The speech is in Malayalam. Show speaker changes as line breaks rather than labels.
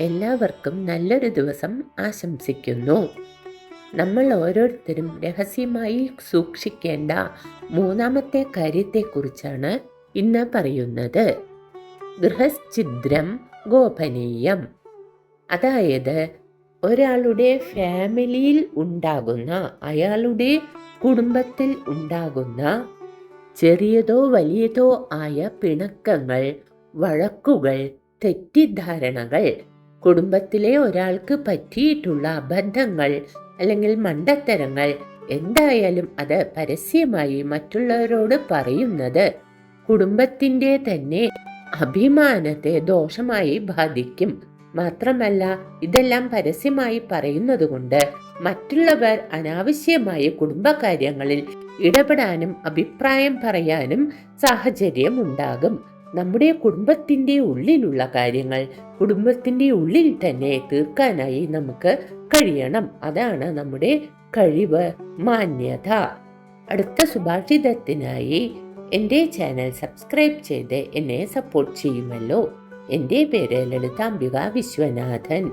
എല്ലാവർക്കും നല്ലൊരു ദിവസം ആശംസിക്കുന്നു. നമ്മൾ ഓരോരുത്തരും രഹസ്യമായി സൂക്ഷിക്കേണ്ട മൂന്നാമത്തെ കാര്യത്തെക്കുറിച്ചാണ് ഇന്ന് പറയുന്നത്. ഗൃഹഛിദ്രം ഗോപനീയം. അതായത് ഒരാളുടെ ഫാമിലിയിൽ ഉണ്ടാകുന്ന, അയാളുടെ കുടുംബത്തിൽ ഉണ്ടാകുന്ന ചെറിയതോ വലിയതോ ആയ പിണക്കങ്ങൾ, വഴക്കുകൾ, തെറ്റിദ്ധാരണകൾ, കുടുംബത്തിലെ ഒരാൾക്ക് പറ്റിയിട്ടുള്ള അബദ്ധങ്ങൾ അല്ലെങ്കിൽ മണ്ടത്തരങ്ങൾ, എന്തായാലും അത് പരസ്യമായി മറ്റുള്ളവരോട് പറയുന്നത് കുടുംബത്തിൻ്റെ തന്നെ അഭിമാനത്തെ ദോഷമായി ബാധിക്കും. മാത്രമല്ല, ഇതെല്ലാം പരസ്യമായി പറയുന്നത് കൊണ്ട് മറ്റുള്ളവർ അനാവശ്യമായി കുടുംബകാര്യങ്ങളിൽ ഇടപെടാനും അഭിപ്രായം പറയാനും സാഹചര്യം ഉണ്ടാകും. നമ്മുടെ കുടുംബത്തിൻ്റെ ഉള്ളിലുള്ള കാര്യങ്ങൾ കുടുംബത്തിൻ്റെ ഉള്ളിൽ തന്നെ തീർക്കാനായി നമുക്ക് കഴിയണം. അതാണ് നമ്മുടെ കഴിവ്, മാന്യത. അടുത്ത സുഭാഷിതത്തിനായി എൻ്റെ ചാനൽ സബ്സ്ക്രൈബ് ചെയ്ത് എന്നെ സപ്പോർട്ട് ചെയ്യുമല്ലോ. എൻ്റെ പേര് ലളിതാംബിക വിശ്വനാഥൻ.